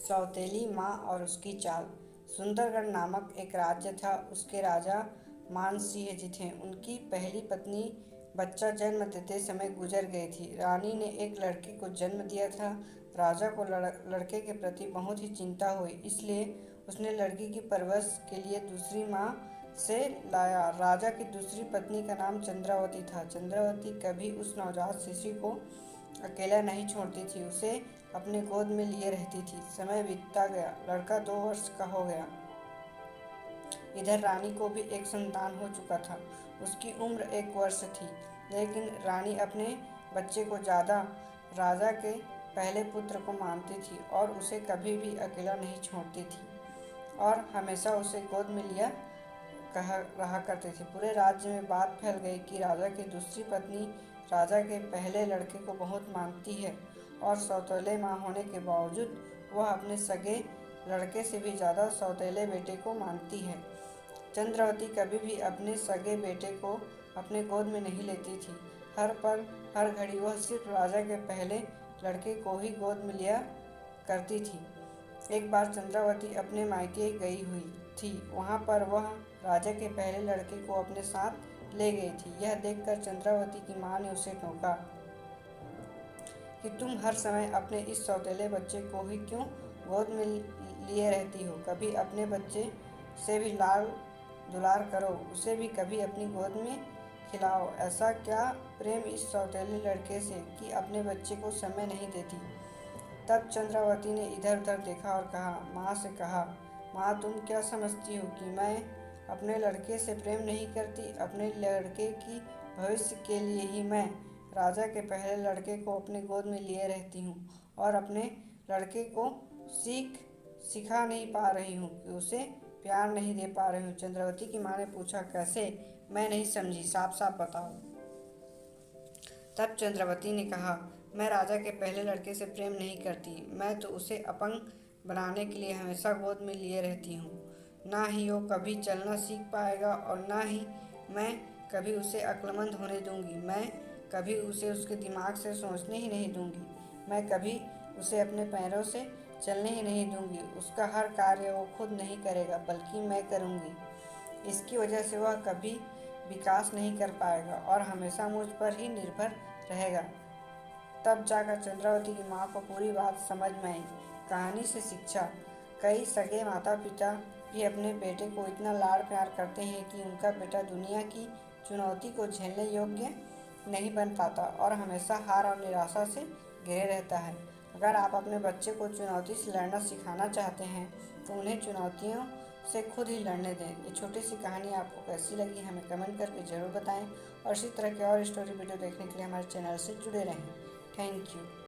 सौतेली माँ और उसकी चाल। सुंदरगढ़ नामक एक राज्य था। उसके राजा मानसिंह जी थे। उनकी पहली पत्नी बच्चा जन्म देते समय गुजर गई थी। रानी ने एक लड़के को जन्म दिया था। राजा को लड़के के प्रति बहुत ही चिंता हुई, इसलिए उसने लड़की की परवरिश के लिए दूसरी माँ से लाया। राजा की दूसरी पत्नी का नाम चंद्रावती था। चंद्रावती कभी उस नवजात शिशु को अकेला नहीं छोड़ती थी, उसे अपने गोद में लिए रहती थी। समय बीतता गया, लड़का 2 वर्ष का हो गया। इधर रानी को भी एक संतान हो चुका था। उसकी उम्र 1 वर्ष थी, लेकिन रानी अपने बच्चे को ज़्यादा राजा के पहले पुत्र को मानती थी और उसे कभी भी अकेला नहीं छोड़ती थी और हमेशा उसे गोद में लिया कहा रहा करते थे। पूरे राज्य में बात फैल गई कि राजा की दूसरी पत्नी राजा के पहले लड़के को बहुत मानती है और सौतेले माँ होने के बावजूद वह अपने सगे लड़के से भी ज़्यादा सौतेले बेटे को मानती है। चंद्रावती कभी भी अपने सगे बेटे को अपने गोद में नहीं लेती थी। हर पल हर घड़ी वह सिर्फ राजा के पहले लड़के को ही गोद में लिया करती थी। एक बार चंद्रावती अपने मायके गई हुई थी। वहाँ पर वह राजा के पहले लड़के को अपने साथ ले गई थी। यह देखकर चंद्रावती की माँ ने उसे टोका कि तुम हर समय अपने इस सौतेले बच्चे को ही क्यों गोद में लिए रहती हो। कभी अपने बच्चे से भी लाड दुलार करो, उसे भी कभी अपनी गोद में खिलाओ। ऐसा क्या प्रेम इस सौतेले लड़के से कि अपने बच्चे को समय नहीं देती। तब चंद्रावती ने इधर उधर देखा और माँ से कहा, माँ तुम क्या समझती हो कि मैं अपने लड़के से प्रेम नहीं करती। अपने लड़के की भविष्य के लिए ही मैं राजा के पहले लड़के को अपने गोद में लिए रहती हूँ और अपने लड़के को सिखा नहीं पा रही हूँ कि उसे प्यार नहीं दे पा रही हूँ। चंद्रावती की माँ ने पूछा, कैसे? मैं नहीं समझी, साफ साफ बताओ। तब चंद्रावती ने कहा, मैं राजा के पहले लड़के से प्रेम नहीं करती। मैं तो उसे अपंग बनाने के लिए हमेशा गोद में लिए रहती हूँ। ना ही वो कभी चलना सीख पाएगा और ना ही मैं कभी उसे अक्लमंद होने दूंगी। मैं कभी उसे उसके दिमाग से सोचने ही नहीं दूंगी। मैं कभी उसे अपने पैरों से चलने ही नहीं दूंगी। उसका हर कार्य वो खुद नहीं करेगा, बल्कि मैं करूंगी। इसकी वजह से वह कभी विकास नहीं कर पाएगा और हमेशा मुझ पर ही निर्भर रहेगा। तब जाकर चंद्रावती की माँ को पूरी बात समझ में आई। कहानी से शिक्षा। कई सगे माता पिता भी अपने बेटे को इतना लाड़ प्यार करते हैं कि उनका बेटा दुनिया की चुनौती को झेलने योग्य नहीं बन पाता और हमेशा हार और निराशा से घिरे रहता है। अगर आप अपने बच्चे को चुनौती से लड़ना सिखाना चाहते हैं तो उन्हें चुनौतियों से खुद ही लड़ने दें। ये छोटी सी कहानी आपको कैसी लगी हमें कमेंट करके ज़रूर बताएं और इसी तरह के और स्टोरी वीडियो देखने के लिए हमारे चैनल से जुड़े रहें। Thank you.